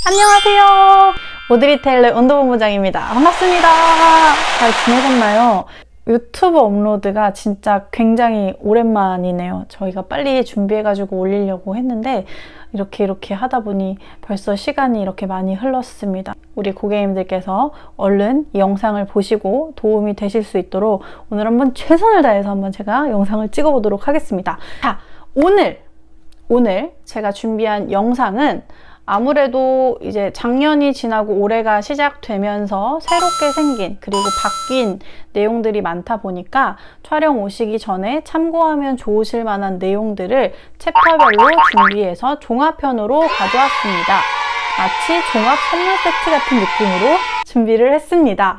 안녕하세요. 오드리 테일러 온도본부장입니다. 반갑습니다. 잘 지내셨나요? 유튜브 업로드가 진짜 굉장히 오랜만이네요. 저희가 빨리 준비해가지고 올리려고 했는데 이렇게 하다 보니 벌써 시간이 이렇게 많이 흘렀습니다. 우리 고객님들께서 얼른 이 영상을 보시고 도움이 되실 수 있도록 오늘 한번 최선을 다해서 한번 제가 영상을 찍어보도록 하겠습니다. 자, 오늘 제가 준비한 영상은 아무래도 이제 작년이 지나고 올해가 시작되면서 새롭게 생긴 그리고 바뀐 내용들이 많다 보니까 촬영 오시기 전에 참고하면 좋으실 만한 내용들을 챕터별로 준비해서 종합편으로 가져왔습니다. 마치 종합 선물 세트 같은 느낌으로 준비를 했습니다.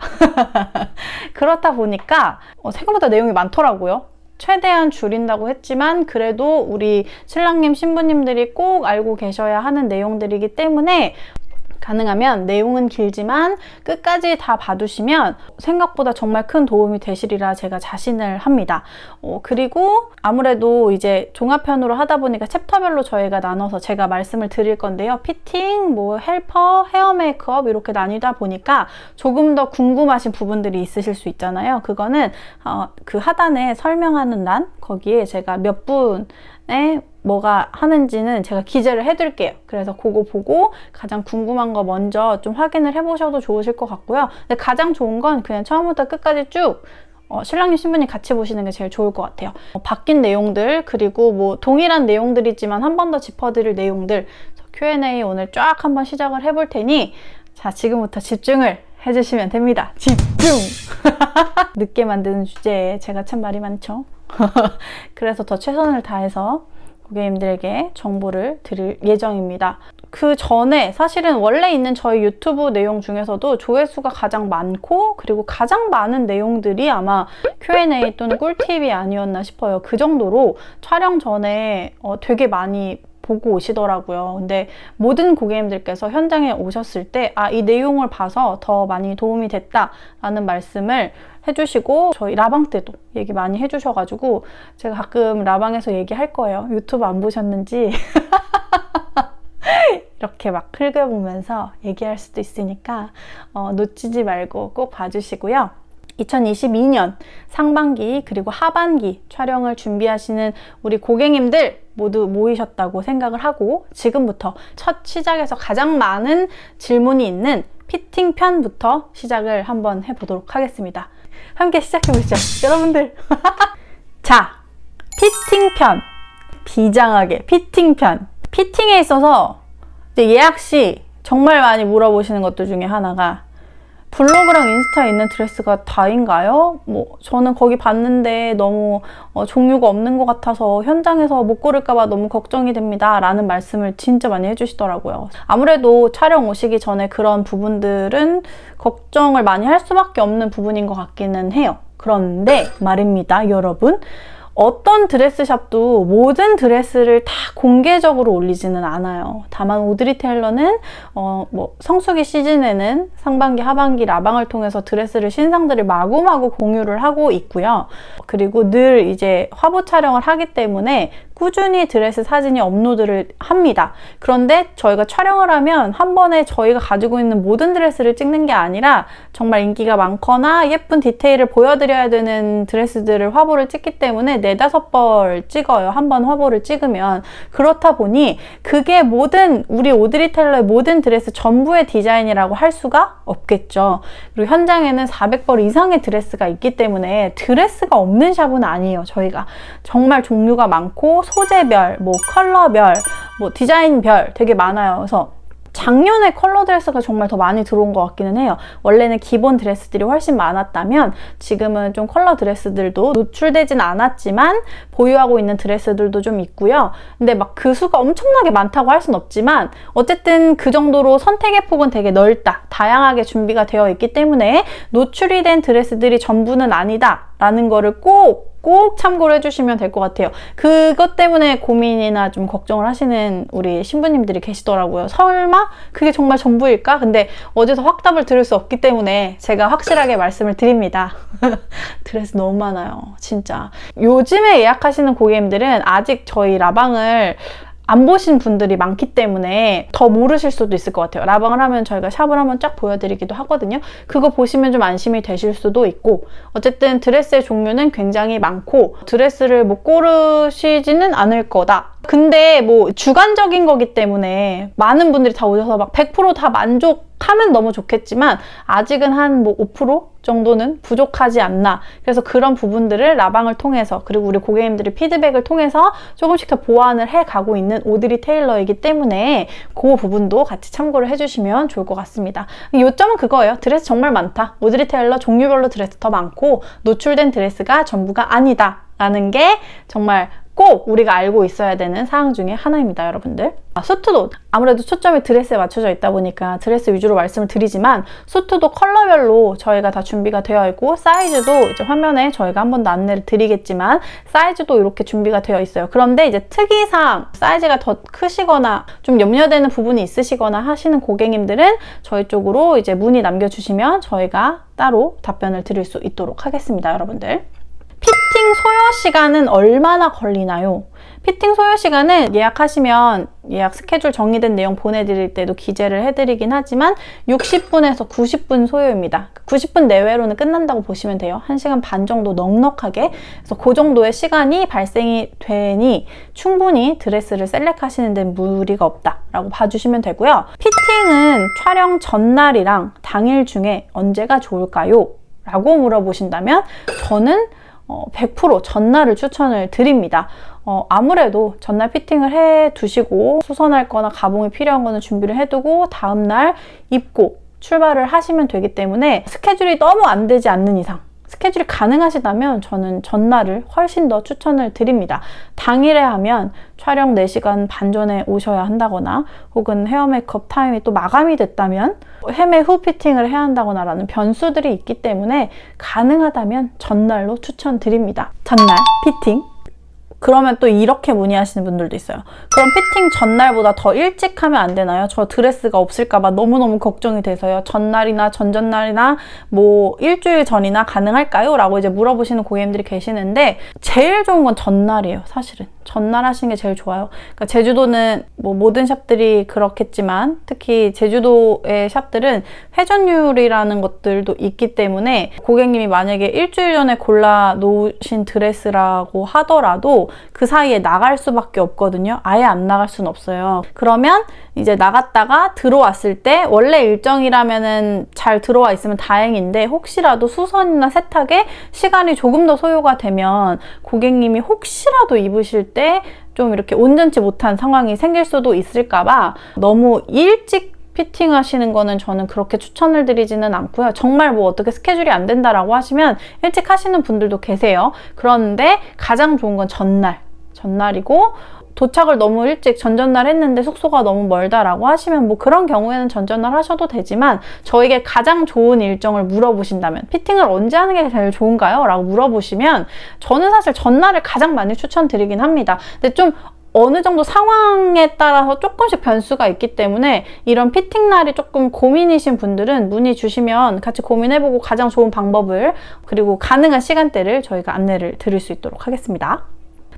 그렇다 보니까 생각보다 내용이 많더라고요. 최대한 줄인다고 했지만 그래도 우리 신랑님 신부님들이 꼭 알고 계셔야 하는 내용들이기 때문에 가능하면 내용은 길지만 끝까지 다 봐두시면 생각보다 정말 큰 도움이 되시리라 제가 자신을 합니다. 그리고 아무래도 이제 종합편으로 하다 보니까 챕터별로 저희가 나눠서 제가 말씀을 드릴 건데요. 피팅, 헬퍼, 헤어 메이크업 이렇게 나뉘다 보니까 조금 더 궁금하신 부분들이 있으실 수 있잖아요. 그거는 그 하단에 설명하는 란 거기에 제가 몇 분의 뭐가 하는지는 제가 기재를 해둘게요. 그래서 그거 보고 가장 궁금한 거 먼저 좀 확인을 해보셔도 좋으실 것 같고요. 근데 가장 좋은 건 그냥 처음부터 끝까지 쭉 신랑님 신부님 같이 보시는 게 제일 좋을 것 같아요. 바뀐 내용들 그리고 동일한 내용들이지만 한 번 더 짚어드릴 내용들 Q&A 오늘 쫙 한번 시작을 해볼 테니 자, 지금부터 집중을 해주시면 됩니다. 집중! 늦게 만드는 주제에 제가 참 말이 많죠. 그래서 더 최선을 다해서 고객님들에게 정보를 드릴 예정입니다. 그 전에 사실은 원래 있는 저희 유튜브 내용 중에서도 조회수가 가장 많고 그리고 가장 많은 내용들이 아마 Q&A 또는 꿀팁이 아니었나 싶어요. 그 정도로 촬영 전에 되게 많이 보고 오시더라고요. 근데 모든 고객님들께서 현장에 오셨을 때 이 내용을 봐서 더 많이 도움이 됐다라는 말씀을 해주시고 저희 라방 때도 얘기 많이 해주셔가지고 제가 가끔 라방에서 얘기할 거예요. 유튜브 안 보셨는지 이렇게 막 흘겨보면서 얘기할 수도 있으니까 놓치지 말고 꼭 봐주시고요. 2022년 상반기 그리고 하반기 촬영을 준비하시는 우리 고객님들 모두 모이셨다고 생각을 하고 지금부터 첫 시작에서 가장 많은 질문이 있는 피팅 편부터 시작을 한번 해보도록 하겠습니다. 함께 시작해보시죠, 여러분들. 자, 피팅 편. 비장하게 피팅 편. 피팅에 있어서 이제 예약 시 정말 많이 물어보시는 것들 중에 하나가 블로그랑 인스타에 있는 드레스가 다인가요? 저는 거기 봤는데 너무 종류가 없는 것 같아서 현장에서 못 고를까봐 너무 걱정이 됩니다. 라는 말씀을 진짜 많이 해주시더라고요. 아무래도 촬영 오시기 전에 그런 부분들은 걱정을 많이 할 수밖에 없는 부분인 것 같기는 해요. 그런데 말입니다, 여러분. 어떤 드레스샵도 모든 드레스를 다 공개적으로 올리지는 않아요. 다만 오드리 테일러는 성수기 시즌에는 상반기, 하반기 라방을 통해서 드레스를 신상들을 마구마구 공유를 하고 있고요. 그리고 늘 이제 화보 촬영을 하기 때문에 꾸준히 드레스 사진이 업로드를 합니다. 그런데 저희가 촬영을 하면 한 번에 저희가 가지고 있는 모든 드레스를 찍는 게 아니라 정말 인기가 많거나 예쁜 디테일을 보여드려야 되는 드레스들을 화보를 찍기 때문에 4-5벌 찍어요. 한 번 화보를 찍으면. 그렇다 보니 그게 우리 오드리 테일러의 모든 드레스 전부의 디자인이라고 할 수가 없겠죠. 그리고 현장에는 400벌 이상의 드레스가 있기 때문에 드레스가 없는 샵은 아니에요. 저희가 정말 종류가 많고 소재별, 컬러별, 디자인별 되게 많아요. 그래서 작년에 컬러 드레스가 정말 더 많이 들어온 것 같기는 해요. 원래는 기본 드레스들이 훨씬 많았다면 지금은 좀 컬러 드레스들도 노출되진 않았지만 보유하고 있는 드레스들도 좀 있고요. 근데 막 그 수가 엄청나게 많다고 할 순 없지만 어쨌든 그 정도로 선택의 폭은 되게 넓다. 다양하게 준비가 되어 있기 때문에 노출이 된 드레스들이 전부는 아니다 라는 거를 꼭 참고를 해주시면 될 것 같아요. 그것 때문에 고민이나 좀 걱정을 하시는 우리 신부님들이 계시더라고요. 설마 그게 정말 전부일까? 근데 어디서 확답을 들을 수 없기 때문에 제가 확실하게 말씀을 드립니다. 드레스 너무 많아요. 진짜. 요즘에 예약하시는 고객님들은 아직 저희 라방을 안 보신 분들이 많기 때문에 더 모르실 수도 있을 것 같아요. 라방을 하면 저희가 샵을 한번 쫙 보여드리기도 하거든요. 그거 보시면 좀 안심이 되실 수도 있고, 어쨌든 드레스의 종류는 굉장히 많고 드레스를 못 고르시지는 않을 거다. 근데 뭐 주관적인 거기 때문에 많은 분들이 다 오셔서 막 100% 다 만족하면 너무 좋겠지만 아직은 한 뭐 5% 정도는 부족하지 않나. 그래서 그런 부분들을 라방을 통해서, 그리고 우리 고객님들의 피드백을 통해서 조금씩 더 보완을 해가고 있는 오드리 테일러이기 때문에 그 부분도 같이 참고를 해주시면 좋을 것 같습니다. 요점은 그거예요. 드레스 정말 많다. 오드리 테일러 종류별로 드레스 더 많고 노출된 드레스가 전부가 아니다 라는 게 정말 꼭 우리가 알고 있어야 되는 사항 중에 하나입니다, 여러분들. 수트도 아무래도 초점이 드레스에 맞춰져 있다 보니까 드레스 위주로 말씀을 드리지만, 수트도 컬러별로 저희가 다 준비가 되어 있고, 사이즈도 이제 화면에 저희가 한 번 더 안내를 드리겠지만 사이즈도 이렇게 준비가 되어 있어요. 그런데 이제 특이사항, 사이즈가 더 크시거나 좀 염려되는 부분이 있으시거나 하시는 고객님들은 저희 쪽으로 이제 문의 남겨주시면 저희가 따로 답변을 드릴 수 있도록 하겠습니다, 여러분들. 피팅 소요 시간은 얼마나 걸리나요? 피팅 소요 시간은 예약하시면 예약 스케줄 정리된 내용 보내드릴 때도 기재를 해드리긴 하지만 60분에서 90분 소요입니다. 90분 내외로는 끝난다고 보시면 돼요. 1시간 반 정도 넉넉하게. 그래서 그 정도의 시간이 발생이 되니 충분히 드레스를 셀렉하시는 데 무리가 없다라고 봐주시면 되고요. 피팅은 촬영 전날이랑 당일 중에 언제가 좋을까요? 라고 물어보신다면 저는 100% 전날을 추천을 드립니다. 아무래도 전날 피팅을 해 두시고 수선할 거나 가봉이 필요한 거는 준비를 해두고 다음날 입고 출발을 하시면 되기 때문에 스케줄이 너무 안 되지 않는 이상, 스케줄이 가능하시다면 저는 전날을 훨씬 더 추천을 드립니다. 당일에 하면 촬영 4시간 반 전에 오셔야 한다거나 혹은 헤어 메이크업 타임이 또 마감이 됐다면 헤매 후 피팅을 해야 한다거나 라는 변수들이 있기 때문에 가능하다면 전날로 추천드립니다. 전날 피팅. 그러면 또 이렇게 문의하시는 분들도 있어요. 그럼 피팅 전날보다 더 일찍 하면 안 되나요? 저 드레스가 없을까봐 너무너무 걱정이 돼서요. 전날이나 전전날이나 뭐 일주일 전이나 가능할까요? 라고 이제 물어보시는 고객님들이 계시는데 제일 좋은 건 전날이에요, 사실은. 전날 하시는 게 제일 좋아요. 그러니까 제주도는 뭐 모든 샵들이 그렇겠지만 특히 제주도의 샵들은 회전율이라는 것들도 있기 때문에 고객님이 만약에 일주일 전에 골라 놓으신 드레스라고 하더라도 그 사이에 나갈 수밖에 없거든요. 아예 안 나갈 수는 없어요. 그러면 이제 나갔다가 들어왔을 때 원래 일정이라면은 잘 들어와 있으면 다행인데 혹시라도 수선이나 세탁에 시간이 조금 더 소요가 되면 고객님이 혹시라도 입으실 때 좀 이렇게 온전치 못한 상황이 생길 수도 있을까봐 너무 일찍 피팅 하시는 거는 저는 그렇게 추천을 드리지는 않고요. 정말 뭐 어떻게 스케줄이 안 된다라고 하시면 일찍 하시는 분들도 계세요. 그런데 가장 좋은 건 전날이고 도착을 너무 일찍 전전날 했는데 숙소가 너무 멀다라고 하시면 뭐 그런 경우에는 전전날 하셔도 되지만 저에게 가장 좋은 일정을 물어보신다면 피팅을 언제 하는 게 제일 좋은가요? 라고 물어보시면 저는 사실 전날을 가장 많이 추천드리긴 합니다. 근데 좀 어느 정도 상황에 따라서 조금씩 변수가 있기 때문에 이런 피팅 날이 조금 고민이신 분들은 문의 주시면 같이 고민해보고 가장 좋은 방법을 그리고 가능한 시간대를 저희가 안내를 드릴 수 있도록 하겠습니다.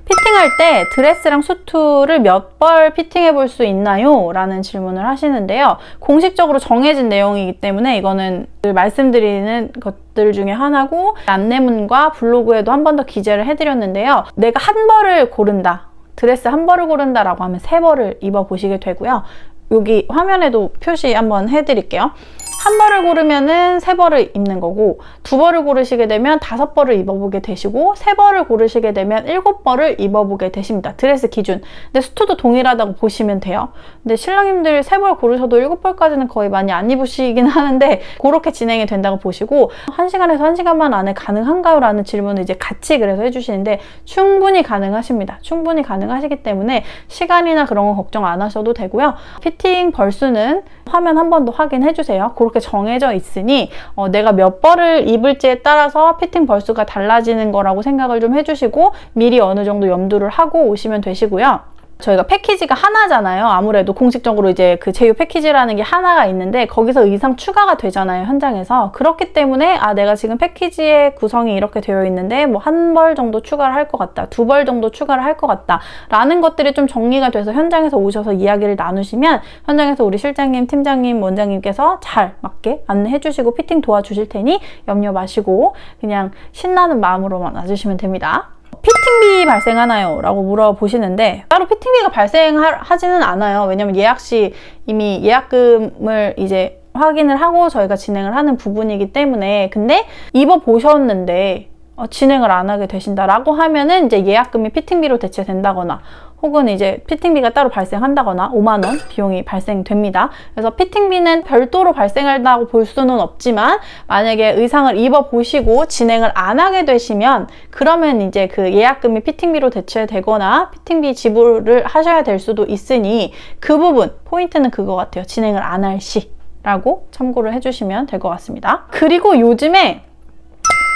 피팅할 때 드레스랑 수트를 몇 벌 피팅해 볼 수 있나요? 라는 질문을 하시는데요. 공식적으로 정해진 내용이기 때문에 이거는 말씀드리는 것들 중에 하나고 안내문과 블로그에도 한 번 더 기재를 해드렸는데요. 내가 한 벌을 고른다. 드레스 한 벌을 고른다라고 하면 3벌을 입어보시게 되고요. 여기 화면에도 표시 한번 해드릴게요. 한 벌을 고르면은 3벌을 입는 거고 2벌을 고르시게 되면 5벌을 입어보게 되시고 3벌을 고르시게 되면 7벌을 입어보게 되십니다. 드레스 기준. 근데 수트도 동일하다고 보시면 돼요. 근데 신랑님들 3벌 고르셔도 7벌까지는 거의 많이 안 입으시긴 하는데 그렇게 진행이 된다고 보시고 1시간에서 1시간 반 안에 가능한가요? 라는 질문을 이제 같이 그래서 해주시는데 충분히 가능하십니다. 충분히 가능하시기 때문에 시간이나 그런 거 걱정 안 하셔도 되고요. 피팅 벌수는 화면 한 번 더 확인해주세요. 그렇게 정해져 있으니 내가 몇 벌을 입을지에 따라서 피팅 벌수가 달라지는 거라고 생각을 좀 해주시고 미리 어느 정도 염두를 하고 오시면 되시고요. 저희가 패키지가 하나잖아요. 아무래도 공식적으로 이제 그 제휴 패키지라는 게 하나가 있는데 거기서 의상 추가가 되잖아요, 현장에서. 그렇기 때문에 내가 지금 패키지의 구성이 이렇게 되어 있는데 뭐 한 벌 정도 추가를 할 것 같다, 두 벌 정도 추가를 할 것 같다 라는 것들이 좀 정리가 돼서 현장에서 오셔서 이야기를 나누시면 현장에서 우리 실장님, 팀장님, 원장님께서 잘 맞게 안내해 주시고 피팅 도와주실 테니 염려 마시고 그냥 신나는 마음으로만 와주시면 됩니다. 피팅비 발생하나요? 라고 물어보시는데 따로 피팅비가 발생하지는 않아요. 왜냐면 예약 시 이미 예약금을 이제 확인을 하고 저희가 진행을 하는 부분이기 때문에. 근데 입어보셨는데 진행을 안 하게 되신다라고 하면은 이제 예약금이 피팅비로 대체된다거나 혹은 이제 피팅비가 따로 발생한다거나 5만 원 비용이 발생됩니다. 그래서 피팅비는 별도로 발생한다고 볼 수는 없지만 만약에 의상을 입어보시고 진행을 안 하게 되시면 그러면 이제 그 예약금이 피팅비로 대체되거나 피팅비 지불을 하셔야 될 수도 있으니 그 부분 포인트는 그거 같아요. 진행을 안 할 시라고 참고를 해주시면 될 것 같습니다. 그리고 요즘에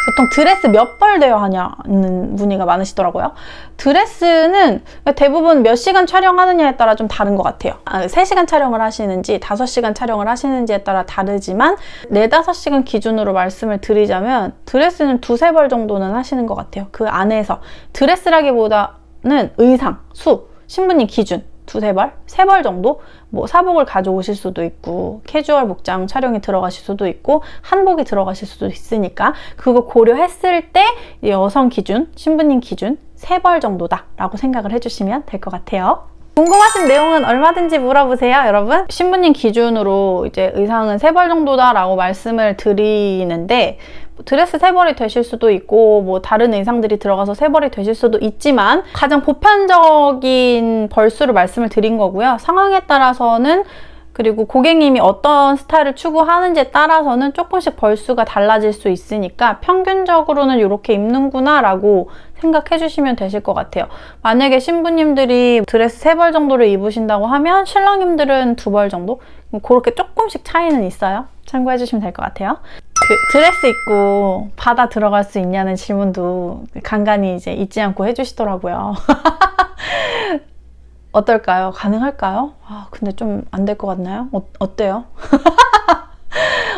보통 드레스 몇 벌 되어 하냐는 문의가 많으시더라고요. 드레스는 대부분 몇 시간 촬영하느냐에 따라 좀 다른 것 같아요. 3시간 촬영을 하시는지 5시간 촬영을 하시는지에 따라 다르지만 4, 5시간 기준으로 말씀을 드리자면 드레스는 2, 3벌 정도는 하시는 것 같아요. 그 안에서 드레스라기보다는 의상, 수, 신부님 기준 2, 3벌? 3벌 정도? 뭐 사복을 가져오실 수도 있고 캐주얼 복장 촬영이 들어가실 수도 있고 한복이 들어가실 수도 있으니까 그거 고려했을 때 여성 기준, 신부님 기준 3벌 정도다 라고 생각을 해주시면 될 것 같아요. 궁금하신 내용은 얼마든지 물어보세요, 여러분. 신부님 기준으로 이제 의상은 3벌 정도다 라고 말씀을 드리는데 드레스 3벌이 되실 수도 있고 뭐 다른 의상들이 들어가서 3벌이 되실 수도 있지만 가장 보편적인 벌수를 말씀을 드린 거고요. 상황에 따라서는 그리고 고객님이 어떤 스타일을 추구하는지에 따라서는 조금씩 벌수가 달라질 수 있으니까 평균적으로는 이렇게 입는구나 라고 생각해 주시면 되실 것 같아요. 만약에 신부님들이 드레스 3벌 정도를 입으신다고 하면 신랑님들은 2벌 정도? 그렇게 조금씩 차이는 있어요. 참고해 주시면 될 것 같아요. 드레스 입고 바다 들어갈 수 있냐는 질문도 간간히 이제 잊지 않고 해주시더라고요. 어떨까요? 가능할까요? 근데 좀 안 될 것 같나요? 어때요?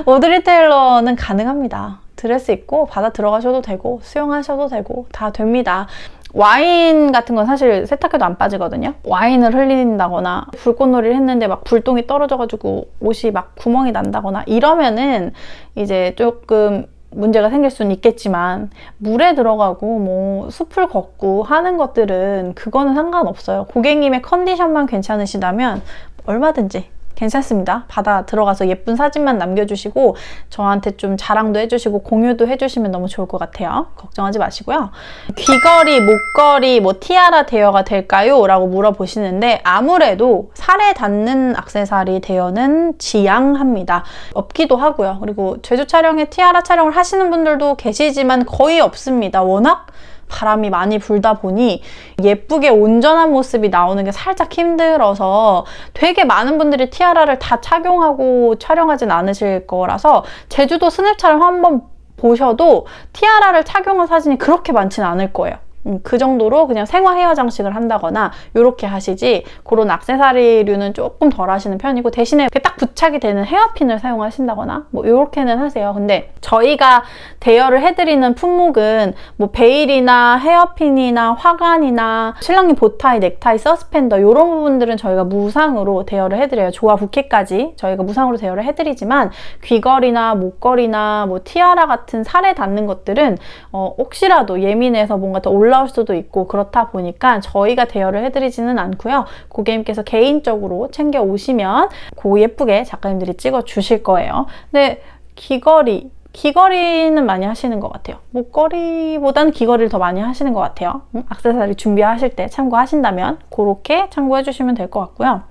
오드리 테일러는 가능합니다. 드레스 입고 바다 들어가셔도 되고 수영하셔도 되고 다 됩니다. 와인 같은 건 사실 세탁해도 안 빠지거든요. 와인을 흘린다거나 불꽃놀이를 했는데 막 불똥이 떨어져가지고 옷이 막 구멍이 난다거나 이러면은 이제 조금 문제가 생길 수는 있겠지만 물에 들어가고 뭐 숲을 걷고 하는 것들은 그거는 상관없어요. 고객님의 컨디션만 괜찮으시다면 얼마든지 괜찮습니다. 바다 들어가서 예쁜 사진만 남겨주시고 저한테 좀 자랑도 해주시고 공유도 해주시면 너무 좋을 것 같아요. 걱정하지 마시고요. 귀걸이, 목걸이, 뭐 티아라 대여가 될까요? 라고 물어보시는데 아무래도 살에 닿는 액세서리 대여는 지양합니다. 없기도 하고요. 그리고 제주 촬영에 티아라 촬영을 하시는 분들도 계시지만 거의 없습니다. 워낙 바람이 많이 불다 보니 예쁘게 온전한 모습이 나오는 게 살짝 힘들어서 되게 많은 분들이 티아라를 다 착용하고 촬영하진 않으실 거라서 제주도 스냅 촬영 한번 보셔도 티아라를 착용한 사진이 그렇게 많지는 않을 거예요. 그 정도로 그냥 생화 헤어 장식을 한다거나 이렇게 하시지 그런 액세서리류는 조금 덜 하시는 편이고 대신에 딱 부착이 되는 헤어핀을 사용하신다거나 뭐 이렇게는 하세요. 근데 저희가 대여를 해드리는 품목은 뭐 베일이나 헤어핀이나 화관이나 신랑님 보타이, 넥타이, 서스펜더 이런 부분들은 저희가 무상으로 대여를 해드려요. 조화 부케까지 저희가 무상으로 대여를 해드리지만 귀걸이나 목걸이나 뭐 티아라 같은 살에 닿는 것들은 혹시라도 예민해서 뭔가 더 올라올 수도 있고 그렇다 보니까 저희가 대여를 해드리지는 않고요. 고객님께서 개인적으로 챙겨 오시면 고 예쁘게 작가님들이 찍어 주실 거예요. 근데 귀걸이는 많이 하시는 것 같아요. 목걸이보다는 귀걸이를 더 많이 하시는 것 같아요. 액세서리 준비하실 때 참고하신다면 그렇게 참고해 주시면 될 것 같고요.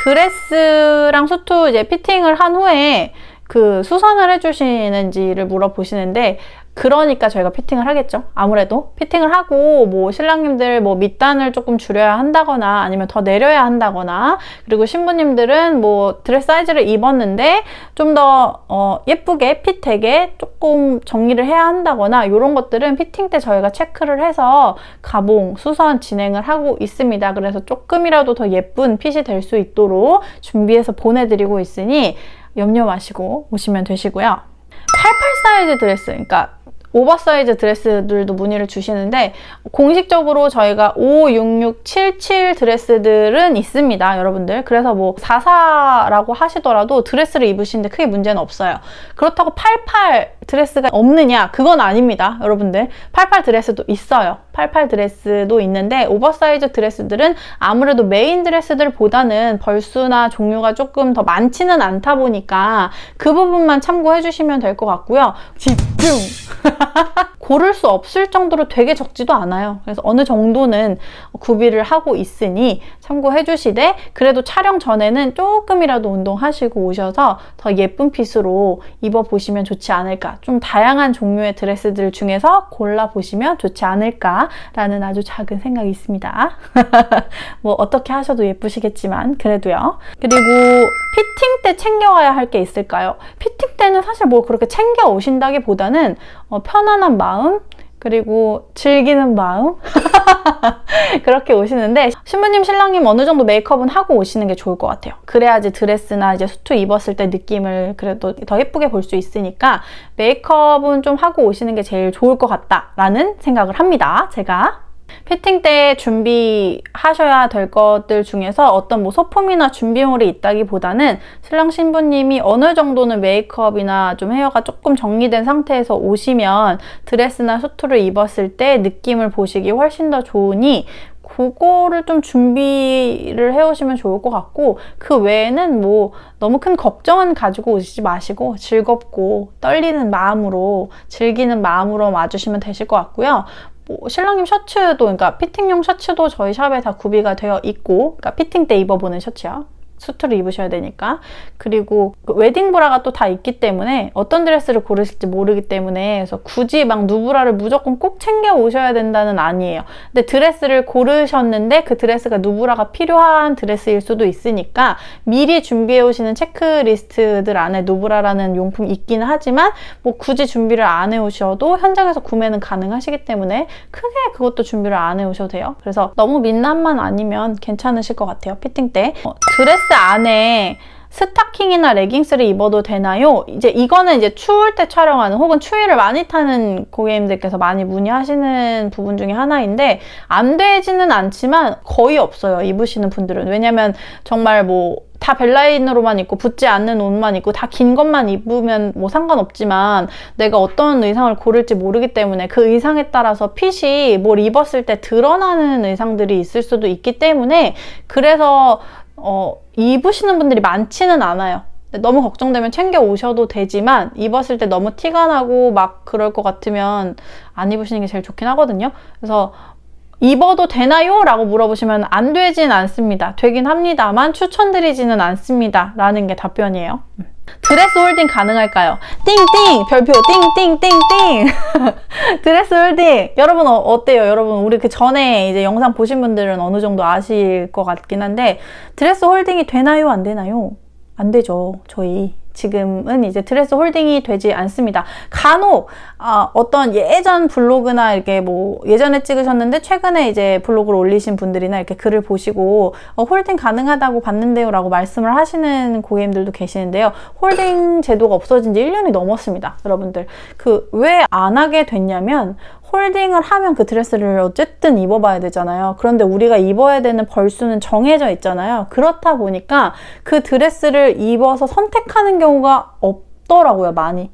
드레스랑 수트 이제 피팅을 한 후에 그 수선을 해주시는지를 물어보시는데 그러니까 저희가 피팅을 하겠죠. 아무래도 피팅을 하고 뭐 신랑님들 뭐 밑단을 조금 줄여야 한다거나 아니면 더 내려야 한다거나, 그리고 신부님들은 뭐 드레스 사이즈를 입었는데 좀 더 예쁘게 핏되게 조금 정리를 해야 한다거나, 이런 것들은 피팅 때 저희가 체크를 해서 가봉, 수선 진행을 하고 있습니다. 그래서 조금이라도 더 예쁜 핏이 될 수 있도록 준비해서 보내드리고 있으니 염려 마시고 오시면 되시고요. 88 사이즈 드레스, 그러니까 오버사이즈 드레스들도 문의를 주시는데 공식적으로 저희가 5, 6, 6, 7, 7 드레스들은 있습니다, 여러분들. 그래서 뭐 44라고 하시더라도 드레스를 입으시는데 크게 문제는 없어요. 그렇다고 88 드레스가 없느냐? 그건 아닙니다, 여러분들. 88 드레스도 있어요. 88 드레스도 있는데 오버사이즈 드레스들은 아무래도 메인 드레스들보다는 벌수나 종류가 조금 더 많지는 않다 보니까 그 부분만 참고해 주시면 될 것 같고요. 집중! 고를 수 없을 정도로 되게 적지도 않아요. 그래서 어느 정도는 구비를 하고 있으니 참고해 주시되, 그래도 촬영 전에는 조금이라도 운동하시고 오셔서 더 예쁜 핏으로 입어보시면 좋지 않을까, 좀 다양한 종류의 드레스들 중에서 골라보시면 좋지 않을까라는 아주 작은 생각이 있습니다. 뭐 어떻게 하셔도 예쁘시겠지만 그래도요. 그리고 피팅 때 챙겨와야 할 게 있을까요? 피팅 때는 사실 뭐 그렇게 챙겨 오신다기보다는 편안한 마음, 그리고 즐기는 마음 그렇게 오시는데, 신부님 신랑님 어느 정도 메이크업은 하고 오시는 게 좋을 것 같아요. 그래야지 드레스나 이제 수트 입었을 때 느낌을 그래도 더 예쁘게 볼 수 있으니까 메이크업은 좀 하고 오시는 게 제일 좋을 것 같다라는 생각을 합니다, 제가. 피팅 때 준비하셔야 될 것들 중에서 어떤 뭐 소품이나 준비물이 있다기보다는 신랑 신부님이 어느 정도는 메이크업이나 좀 헤어가 조금 정리된 상태에서 오시면 드레스나 수트를 입었을 때 느낌을 보시기 훨씬 더 좋으니 그거를 좀 준비를 해오시면 좋을 것 같고, 그 외에는 뭐 너무 큰 걱정은 가지고 오시지 마시고 즐겁고 떨리는 마음으로, 즐기는 마음으로 와주시면 되실 것 같고요. 뭐 신랑님 셔츠도, 그러니까 피팅용 셔츠도 저희 샵에 다 구비가 되어 있고, 그러니까 피팅 때 입어보는 셔츠요. 수트를 입으셔야 되니까. 그리고 웨딩 브라가 또 다 있기 때문에 어떤 드레스를 고르실지 모르기 때문에, 그래서 굳이 막 누브라를 무조건 꼭 챙겨 오셔야 된다는 아니에요. 근데 드레스를 고르셨는데 그 드레스가 누브라가 필요한 드레스일 수도 있으니까 미리 준비해 오시는 체크리스트들 안에 누브라라는 용품이 있긴 하지만 뭐 굳이 준비를 안 해 오셔도 현장에서 구매는 가능하시기 때문에 크게 그것도 준비를 안 해 오셔도 돼요. 그래서 너무 민낯만 아니면 괜찮으실 것 같아요, 피팅 때. 드레스 안에 스타킹이나 레깅스를 입어도 되나요? 이거는 이제 추울 때 촬영하는, 혹은 추위를 많이 타는 고객님들께서 많이 문의하시는 부분 중에 하나인데, 안 되지는 않지만 거의 없어요, 입으시는 분들은. 왜냐면 정말 뭐 다 벨라인으로만 입고 붙지 않는 옷만 입고 다 긴 것만 입으면 뭐 상관없지만, 내가 어떤 의상을 고를지 모르기 때문에 그 의상에 따라서 핏이 뭘 입었을 때 드러나는 의상들이 있을 수도 있기 때문에, 그래서 입으시는 분들이 많지는 않아요. 너무 걱정되면 챙겨 오셔도 되지만, 입었을 때 너무 티가 나고 막 그럴 것 같으면 안 입으시는 게 제일 좋긴 하거든요. 그래서 입어도 되나요? 라고 물어보시면 안 되진 않습니다. 되긴 합니다만 추천드리지는 않습니다 라는 게 답변이에요. 드레스 홀딩 가능할까요? 띵띵! 별표 띵띵띵띵! 드레스 홀딩! 여러분 어때요? 여러분 우리 그 전에 이제 영상 보신 분들은 어느 정도 아실 것 같긴 한데, 드레스 홀딩이 되나요? 안 되나요? 안 되죠. 저희 지금은 이제 드레스 홀딩이 되지 않습니다. 간혹 어떤 예전 블로그나 이렇게 뭐 예전에 찍으셨는데 최근에 이제 블로그를 올리신 분들이나 이렇게 글을 보시고 홀딩 가능하다고 봤는데요 라고 말씀을 하시는 고객님들도 계시는데요. 홀딩 제도가 없어진 지 1년이 넘었습니다, 여러분들. 왜 안 하게 됐냐면, 홀딩을 하면 그 드레스를 어쨌든 입어봐야 되잖아요. 그런데 우리가 입어야 되는 벌수는 정해져 있잖아요. 그렇다 보니까 그 드레스를 입어서 선택하는 경우가 없더라고요, 많이.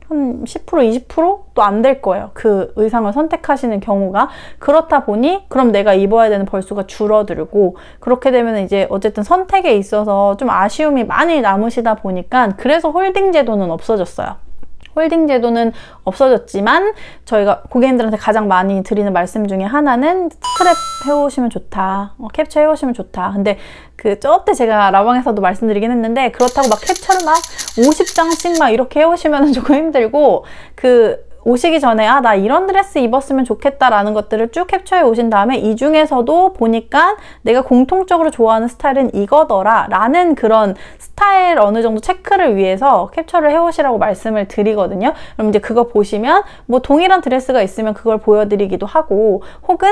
한 10%, 20%도 안 될 거예요, 그 의상을 선택하시는 경우가. 그렇다 보니 그럼 내가 입어야 되는 벌수가 줄어들고, 그렇게 되면 이제 어쨌든 선택에 있어서 좀 아쉬움이 많이 남으시다 보니까, 그래서 홀딩 제도는 없어졌어요. 홀딩 제도는 없어졌지만 저희가 고객님들한테 가장 많이 드리는 말씀 중에 하나는 스크랩 해오시면 좋다, 캡처 해오시면 좋다. 근데 저때 제가 라방에서도 말씀드리긴 했는데, 그렇다고 막 캡처를 막 50장씩 막 이렇게 해오시면 조금 힘들고, 오시기 전에 나 이런 드레스 입었으면 좋겠다라는 것들을 쭉 캡처해 오신 다음에 이 중에서도 보니까 내가 공통적으로 좋아하는 스타일은 이거더라 라는 그런 스타일 어느 정도 체크를 위해서 캡처를 해 오시라고 말씀을 드리거든요. 그럼 이제 그거 보시면 뭐 동일한 드레스가 있으면 그걸 보여드리기도 하고, 혹은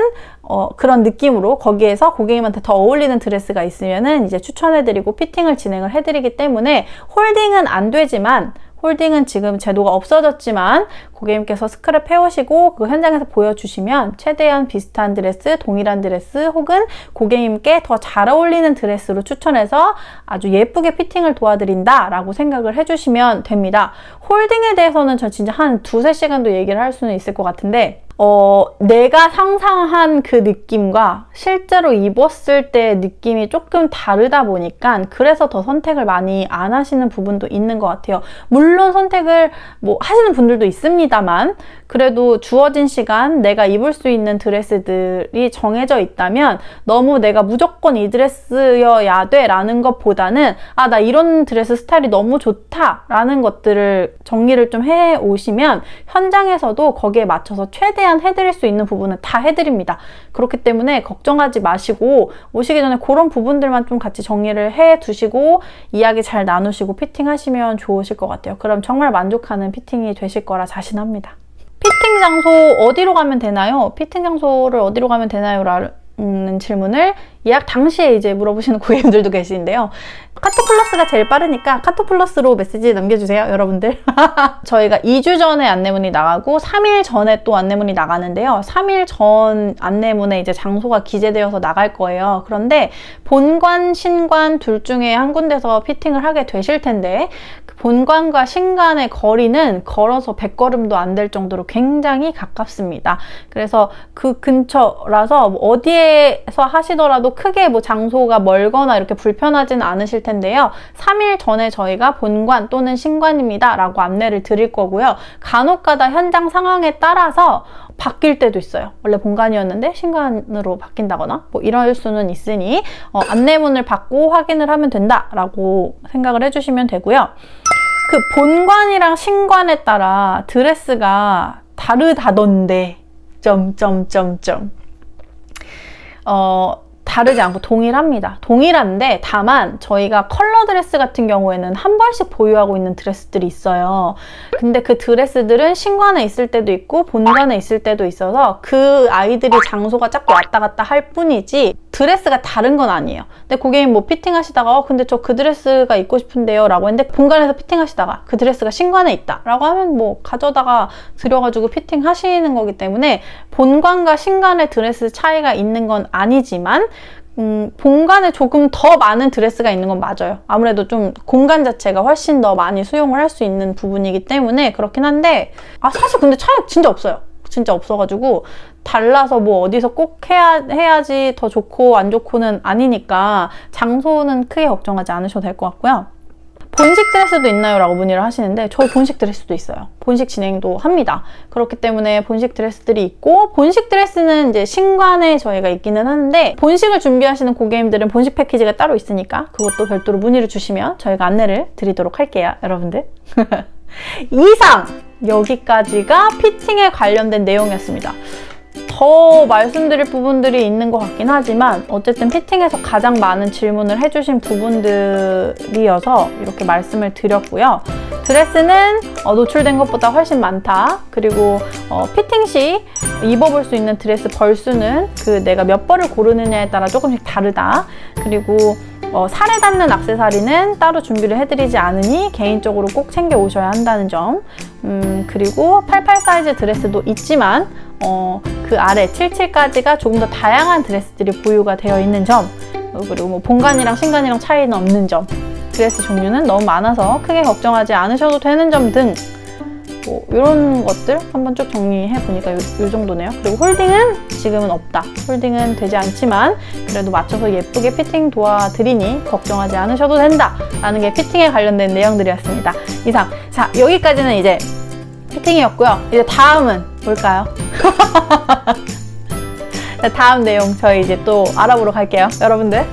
그런 느낌으로 거기에서 고객님한테 더 어울리는 드레스가 있으면은 이제 추천해드리고 피팅을 진행을 해드리기 때문에 홀딩은 안 되지만, 홀딩은 지금 제도가 없어졌지만 고객님께서 스크랩 해오시고 그 현장에서 보여주시면 최대한 비슷한 드레스, 동일한 드레스 혹은 고객님께 더 잘 어울리는 드레스로 추천해서 아주 예쁘게 피팅을 도와드린다 라고 생각을 해주시면 됩니다. 홀딩에 대해서는 저 진짜 한 2-3시간도 얘기를 할 수는 있을 것 같은데, 내가 상상한 그 느낌과 실제로 입었을 때 느낌이 조금 다르다 보니까 그래서 더 선택을 많이 안 하시는 부분도 있는 것 같아요. 물론 선택을 뭐 하시는 분들도 있습니다만, 그래도 주어진 시간 내가 입을 수 있는 드레스들이 정해져 있다면 너무 내가 무조건 이 드레스여야 돼 라는 것보다는 나 이런 드레스 스타일이 너무 좋다 라는 것들을 정리를 좀 해 오시면 현장에서도 거기에 맞춰서 최대한 해드릴 수 있는 부분은 다 해드립니다. 그렇기 때문에 걱정하지 마시고 오시기 전에 그런 부분들만 좀 같이 정리를 해 두시고 이야기 잘 나누시고 피팅하시면 좋으실 것 같아요. 그럼 정말 만족하는 피팅이 되실 거라 자신합니다. 피팅 장소 어디로 가면 되나요? 피팅 장소를 어디로 가면 되나요? 라는 질문을 예약 당시에 이제 물어보시는 고객님들도 계시는데요. 카톡플러스가 제일 빠르니까 카톡플러스로 메시지 남겨주세요, 여러분들. 저희가 2주 전에 안내문이 나가고 3일 전에 또 안내문이 나가는데요. 3일 전 안내문에 이제 장소가 기재되어서 나갈 거예요. 그런데 본관, 신관 둘 중에 한 군데서 피팅을 하게 되실 텐데, 본관과 신관의 거리는 걸어서 100걸음도 안 될 정도로 굉장히 가깝습니다. 그래서 그 근처라서 어디에서 하시더라도 크게 뭐 장소가 멀거나 이렇게 불편하진 않으실 텐데요. 3일 전에 저희가 본관 또는 신관입니다 라고 안내를 드릴 거고요. 간혹가다 현장 상황에 따라서 바뀔 때도 있어요. 원래 본관이었는데 신관으로 바뀐다거나 뭐 이럴 수는 있으니 안내문을 받고 확인을 하면 된다라고 생각을 해주시면 되고요. 그 본관이랑 신관에 따라 드레스가 다르다던데 다르지 않고 동일합니다. 동일한데 다만 저희가 컬러 드레스 같은 경우에는 한 벌씩 보유하고 있는 드레스들이 있어요. 근데 그 드레스들은 신관에 있을 때도 있고 본관에 있을 때도 있어서 그 아이들이 장소가 자꾸 왔다 갔다 할 뿐이지 드레스가 다른 건 아니에요. 근데 고객님 뭐 피팅 하시다가 근데 저 그 드레스가 입고 싶은데요 라고 했는데 본관에서 피팅 하시다가 그 드레스가 신관에 있다 라고 하면 뭐 가져다가 드려가지고 피팅 하시는 거기 때문에 본관과 신관의 드레스 차이가 있는 건 아니지만 본관에 조금 더 많은 드레스가 있는 건 맞아요. 아무래도 좀 공간 자체가 훨씬 더 많이 수용을 할 수 있는 부분이기 때문에 그렇긴 한데 사실 근데 차이가 진짜 없어요. 진짜 없어가지고 달라서 뭐 어디서 꼭 해야지 더 좋고 안 좋고는 아니니까 장소는 크게 걱정하지 않으셔도 될 것 같고요. 본식 드레스도 있나요? 라고 문의를 하시는데 저희 본식 드레스도 있어요. 본식 진행도 합니다. 그렇기 때문에 본식 드레스들이 있고, 본식 드레스는 이제 신관에 저희가 있기는 하는데 본식을 준비하시는 고객님들은 본식 패키지가 따로 있으니까 그것도 별도로 문의를 주시면 저희가 안내를 드리도록 할게요, 여러분들. 이상 여기까지가 피팅에 관련된 내용이었습니다. 더 말씀드릴 부분들이 있는 것 같긴 하지만 어쨌든 피팅에서 가장 많은 질문을 해주신 부분들이어서 이렇게 말씀을 드렸고요. 드레스는 노출된 것보다 훨씬 많다. 그리고 피팅 시 입어볼 수 있는 드레스 벌수는 내가 몇 벌을 고르느냐에 따라 조금씩 다르다. 그리고 살에 닿는 액세서리는 따로 준비를 해드리지 않으니 개인적으로 꼭 챙겨 오셔야 한다는 점. 그리고 88 사이즈 드레스도 있지만 그 아래 77까지가 조금 더 다양한 드레스들이 보유가 되어 있는 점, 그리고 뭐 본관이랑 신관이랑 차이는 없는 점, 드레스 종류는 너무 많아서 크게 걱정하지 않으셔도 되는 점 등 뭐 이런 것들 한번 쭉 정리해 보니까 요 정도네요. 그리고 홀딩은 지금은 없다. 홀딩은 되지 않지만 그래도 맞춰서 예쁘게 피팅 도와드리니 걱정하지 않으셔도 된다 라는 게 피팅에 관련된 내용들이었습니다. 이상. 자, 여기까지는 이제 피팅이었고요. 이제 다음은 뭘까요? 다음 내용 저희 이제 또 알아보러 갈게요, 여러분들.